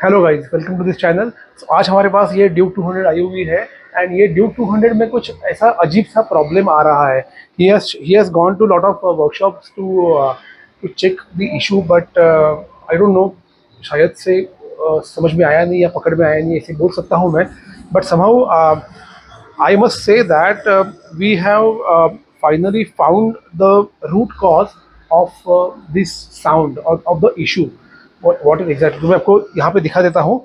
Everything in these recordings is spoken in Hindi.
Hello guys, welcome to this channel. आज हमारे पास ये ड्यूक 200 आई हुई है। एंड ये ड्यूक 200 में कुछ ऐसा अजीब सा प्रॉब्लम आ रहा है। He has gone to lot of workshops to check the issue, but I don't know, शायद से समझ में आया नहीं या पकड़ में आया नहीं, ऐसे बोल सकता हूँ मैं। But somehow I must say that we have finally found the root cause of this sound or of the issue. What is exactly? तो मैं आपको यहाँ पे दिखा देता हूँ।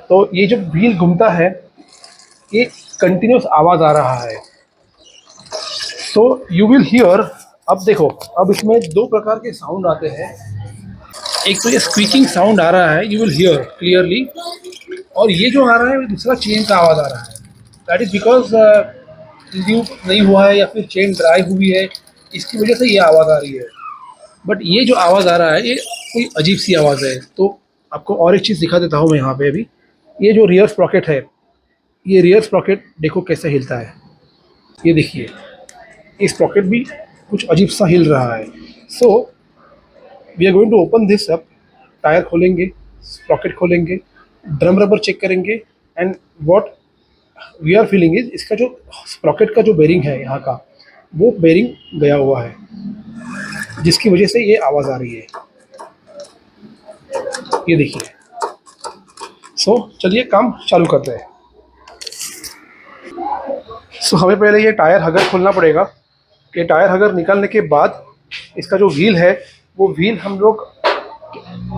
तो ये जो व्हील घूमता है, ये कंटिन्यूस आवाज़ आ रहा है। So you will hear. अब देखो, अब इसमें दो प्रकार के साउंड आते हैं। एक तो ये स्क्वीकिंग साउंड आ रहा है, यू विल हियर क्लियरली। और ये जो आ रहा है, दूसरा चेन का आवाज़ आ रहा है। दैट इज़ बिकॉज ल्यूब नहीं हुआ है या फिर चेन ड्राई हुई है, इसकी वजह से ये आवाज़ आ रही है। बट ये जो आवाज़ आ रहा है, ये कोई अजीब सी आवाज़ है। तो आपको और एक चीज़ दिखा देता हूँ मैं यहाँ पे अभी। ये जो रियर स्प्रॉकेट है, ये रियर स्प्रॉकेट देखो कैसे हिलता है। ये देखिए, ये स्प्रॉकेट भी कुछ अजीब सा हिल रहा है। So we are going to open this up. Tyre खोलेंगे, स्प्रॉकेट खोलेंगे, ड्रम रबर चेक करेंगे। And what we are feeling is, इसका जो स्प्रॉकेट का जो बेरिंग है यहाँ का, वो बेरिंग गया हुआ है, जिसकी वजह से ये आवाज़ आ रही है। ये देखिए। सो चलिए काम चालू करते हैं। सो हमें पहले ये टायर हगर खोलना पड़ेगा। ये टायर हगर निकालने के बाद इसका जो व्हील है, वो व्हील हम लोग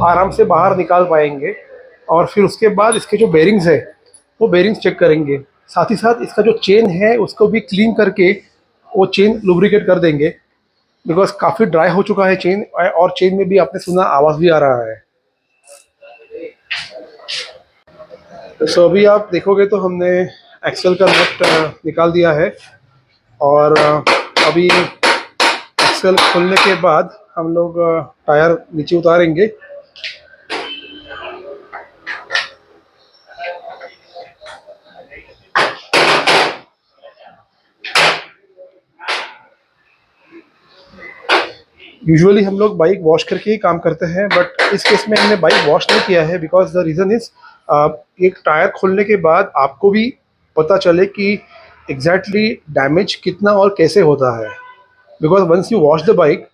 आराम से बाहर निकाल पाएंगे। और फिर उसके बाद इसके जो बेरिंग्स है, वो बेरिंग्स चेक करेंगे। साथ ही साथ इसका जो चेन है, उसको भी क्लीन करके वो चेन लुब्रिकेट कर देंगे। बिकॉज काफ़ी ड्राई हो चुका है चेन, और चेन में भी आपने सुना आवाज़ भी आ रहा है। तो अभी आप देखोगे तो हमने एक्सेल का नट निकाल दिया है। और अभी एक्सेल खोलने के बाद हम लोग टायर नीचे उतारेंगे। यूजुअली हम लोग बाइक वॉश करके ही काम करते हैं, बट इस केस में हमने बाइक वॉश नहीं किया है। बिकॉज द रीज़न इज़, एक टायर खोलने के बाद आपको भी पता चले कि एग्जैक्टली डैमेज कितना और कैसे होता है। Because once you wash the bike,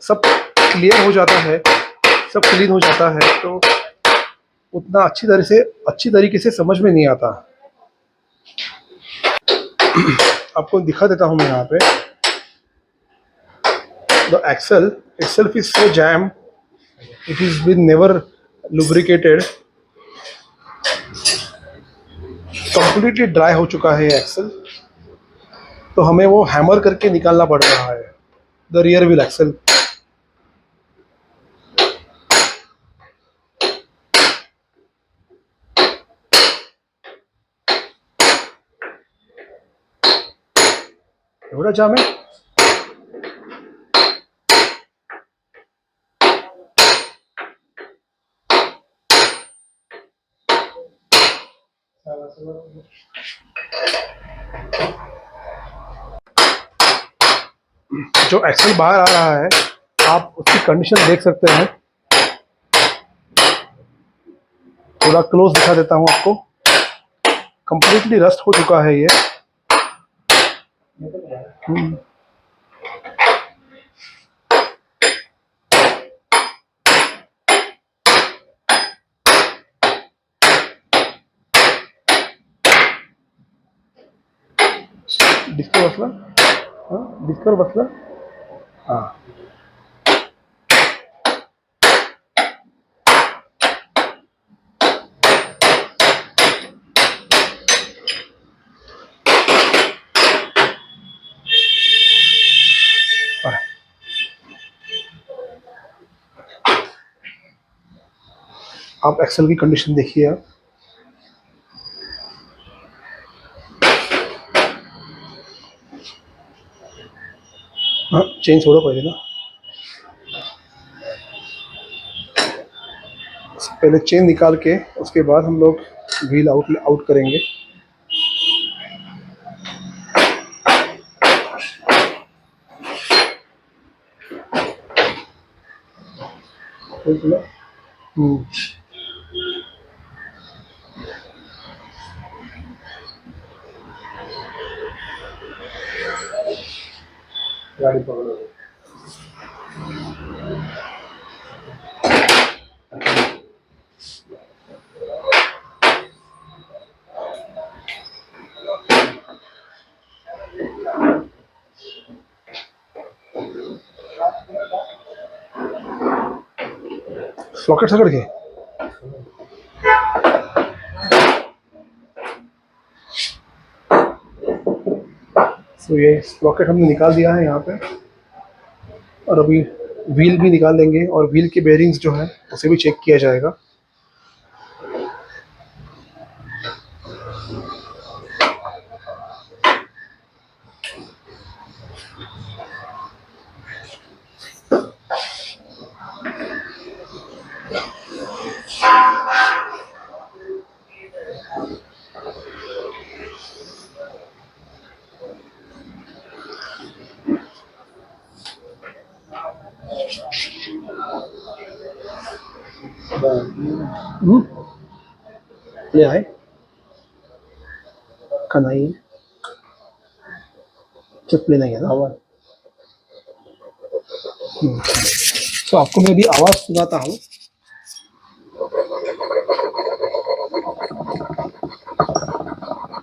सब क्लियर हो जाता है, सब क्लीन हो जाता है, तो उतना अच्छी तरीके से समझ में नहीं आता। आपको दिखा देता हूँ मैं यहाँ पे। The axle itself is so jammed, it is been never lubricated, completely dry हो चुका है एक्सेल। तो हमें वो हैमर करके निकालना पड़ रहा है, द रियर व्हील एक्सेल। एवढा जाम है। जो एक्सेल बाहर आ रहा है, आप उसकी कंडीशन देख सकते हैं। थोड़ा क्लोज दिखा देता हूँ आपको। कंप्लीटली रस्ट हो चुका है ये। डिस्कर बसला, हाँ डिस्कर बसला, हाँ। आप एक्सेल की कंडीशन देखिए आप। हाँ, चेन छोड़ो पहले ना। पहले चेन निकाल के उसके बाद हम लोग व्हील आउट आउट करेंगे। हम्म। गाड़ी पकड़ो। सॉकेट सकड़ के तो ये स्प्रॉकेट हमने निकाल दिया है यहाँ पे, और अभी व्हील भी निकाल लेंगे और व्हील के बेयरिंग्स जो है उसे भी चेक किया जाएगा। ले आए कनाई चिप लेना है ना आवाज़। तो आपको मैं अभी आवाज़ सुनाता हूँ।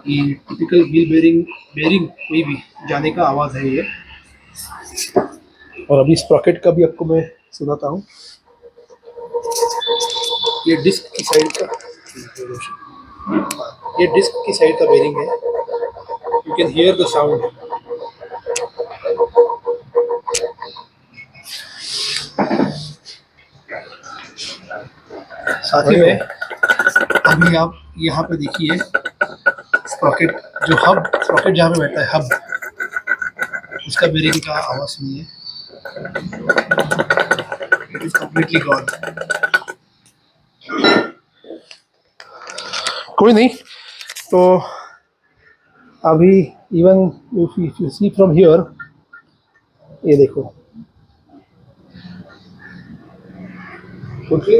ये टिपिकल व्हील बेरिंग कोई भी जाने का आवाज़ है ये। और अभी स्प्रॉकेट का भी आपको मैं सुनाता हूँ। ये डिस्क की साइड का बेरिंग है। You can hear the sound. साथ ही में अभी आप यहाँ पे देखिए स्प्रॉकेट जहाँ पे बैठता है हब, उसका बेरिंग का आवाज़ सुनिए। It is completely gone. कोई नहीं। तो अभी even if you see from here, ये देखो टोटली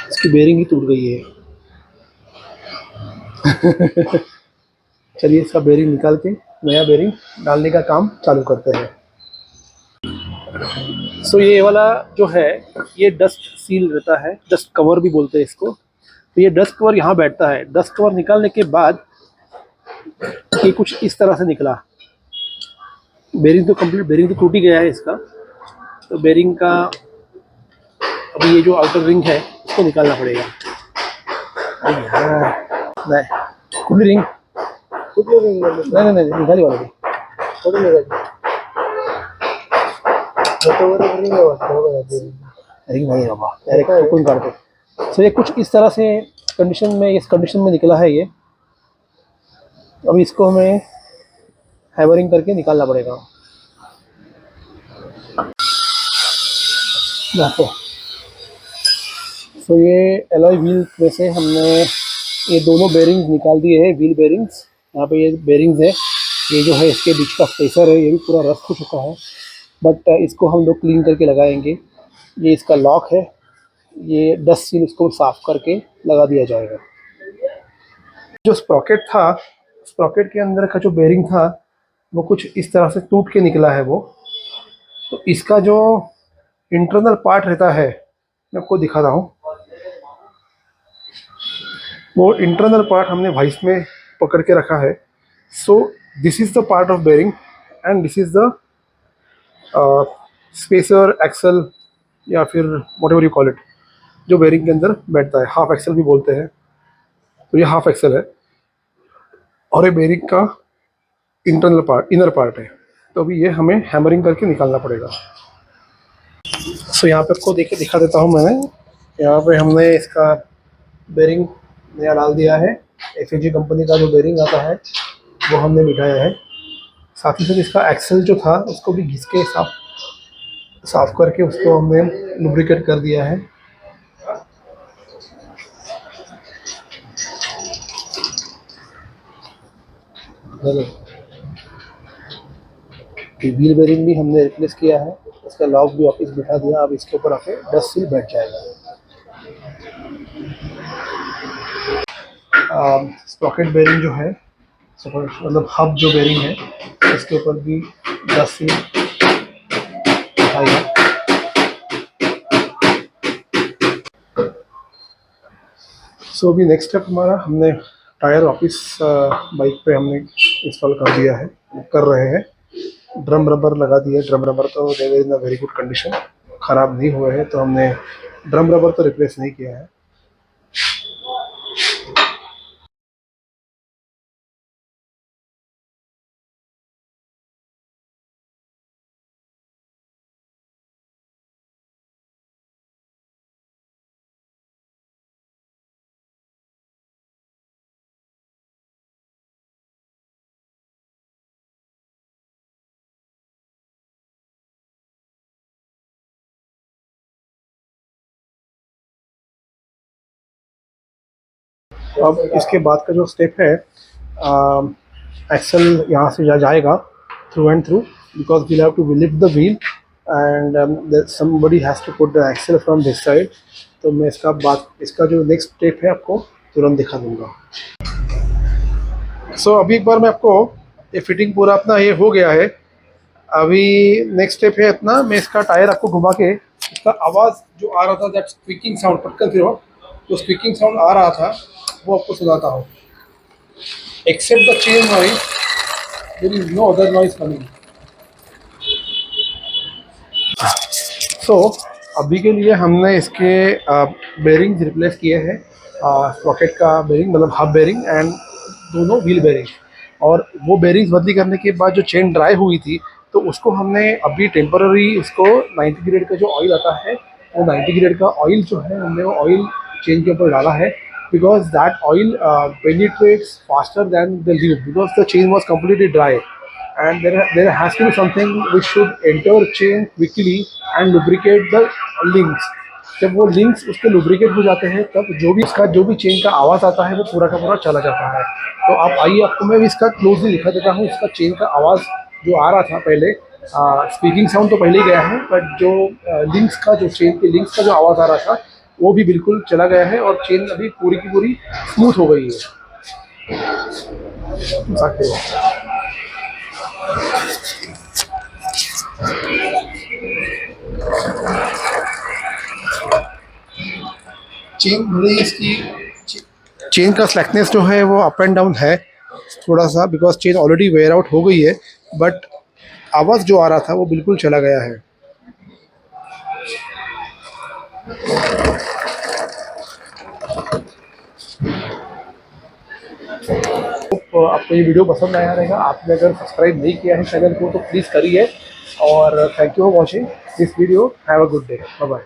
इसकी बेरिंग ही टूट गई है। चलिए इसका बेरिंग निकाल के नया बेरिंग डालने का काम चालू करते हैं। सो ये वाला जो है ये डस्ट सील रहता है, डस्ट कवर भी बोलते हैं इसको। तो ये डस्ट कवर यहाँ बैठता है। डस्ट कवर निकालने के बाद ये कुछ इस तरह से निकला। बेरिंग तो टूट ही गया है इसका। तो बेरिंग का अभी ये जो आउटर रिंग है इसको निकालना पड़ेगा। खुली रिंग नहीं निकाली वाला भी रिंग नहीं बाबा डायरेक्ट कौन काटते। सो ये कुछ इस तरह से इस कंडीशन में निकला है ये। अभी इसको हमें हैमरिंग करके निकालना पड़ेगा। देखो सो ये एलॉय व्हील में से हमने ये दोनों बेरिंग्स निकाल दिए हैं, व्हील बेरिंग्स। यहाँ पे ये बेरिंग्स है, ये जो है इसके बीच का स्पेसर है ये भी पूरा रस्ट हो चुका है, बट इसको हम लोग क्लीन करके लगाएंगे। ये इसका लॉक है, ये डस्ट सील इसको साफ करके लगा दिया जाएगा। जो स्प्रॉकेट के अंदर का जो बेरिंग था वो कुछ इस तरह से टूट के निकला है वो। तो इसका जो इंटरनल पार्ट रहता है मैं आपको दिखा रहा हूँ। वो इंटरनल पार्ट हमने वाइस में पकड़ के रखा है। So this is the part of bearing and this is the spacer axle या फिर whatever you call it, जो बेरिंग के अंदर बैठता है। हाफ एक्सल भी बोलते हैं। तो ये हाफ एक्सल है और ये बेरिंग का इनर पार्ट है। तो अभी ये हमें हैमरिंग करके निकालना पड़ेगा। सो यहाँ पे आपको दिखा देता हूँ। मैंने यहाँ पे हमने इसका बेरिंग नया डाल दिया है। FAG कंपनी का जो बेरिंग आता है वो हमने बिठाया है। साथ ही साथ इसका एक्सल जो था उसको भी घिस के साफ करके उसको हमने लुब्रिकेट कर दिया है। व्हील बेरिंग भी हमने रिप्लेस किया है, इसका लॉक भी वापस बिठा दिया। अब इसके ऊपर आके डस्ट सील बैठ जाएगा। स्प्रॉकेट बेरिंग जो है मतलब हब जो बेरिंग है इसके ऊपर भी 10 से आएगा। सो अभी नेक्स्ट स्टेप हमारा, हमने टायर वापस बाइक पे हमने इंस्टॉल कर दिया है, कर रहे हैं। ड्रम रबर लगा दिया। ड्रम रबर तो देवर इन अ वेरी गुड कंडीशन, ख़राब नहीं हुए हैं, तो हमने ड्रम रबर तो रिप्लेस नहीं किया है। अब इसके बाद का जो स्टेप है, एक्सल यहाँ से जाएगा through and through, because we'll have to lift the wheel and somebody has to put the axle from this side. तो मैं इसका जो नेक्स्ट स्टेप है आपको तुरंत दिखा दूंगा। सो अभी एक बार मैं आपको, ये फिटिंग पूरा अपना ये हो गया है। अभी नेक्स्ट स्टेप है अपना, मैं इसका टायर आपको घुमा के इसका आवाज़ जो आ रहा था, दैट स्क्वीकिंग साउंड, पटकन फिर जो स्क्वीकिंग साउंड आ रहा था वो आपको सुनाता हूँ। Except the chain noise, there is no other noise coming. So अभी के लिए हमने इसके बेरिंग्स रिप्लेस किए हैं, स्प्रॉकेट का बेरिंग मतलब हब बेरिंग एंड दोनों व्हील बेरिंग। और वो बेरिंग्स बदली करने के बाद जो चेन ड्राई हुई थी, तो उसको हमने अभी टेम्पररी उसको 90 ग्रेड का जो ऑयल आता है, वो 90 ग्रेड का ऑयल जो है हमने वो ऑयल चेन के ऊपर डाला है, because that oil penetrates faster than the lube, because the chain was completely dry, and there has to be something which should enter chain quickly and lubricate the links. जब वो लिंक्स उसके लुब्रिकेट हो जाते हैं, तब जो भी चेन का आवाज़ आता है वो पूरा का पूरा चला जाता है। तो आप आइए, आपको मैं भी इसका क्लोजली लिखा देता हूँ। इसका चेन का आवाज़ जो आ रहा था पहले, स्पीकिंग साउंड तो पहले ही गया है, बट जो लिंक्स का, जो चेन के लिंक्स का जो आवाज़ आ रहा था वो भी बिल्कुल चला गया है, और चेन अभी पूरी की पूरी स्मूथ हो गई है। चेन थोड़ी इसकी चेन का स्लैकनेस जो है वो अप एंड डाउन है थोड़ा सा, because chain already wear out हो गई है, बट आवाज़ जो आ रहा था वो बिल्कुल चला गया है। तो आपको ये वीडियो पसंद आया रहेगा। आपने अगर सब्सक्राइब नहीं किया है चैनल को तो प्लीज़ करिए, और thank you for watching this video. Have a good day, bye bye.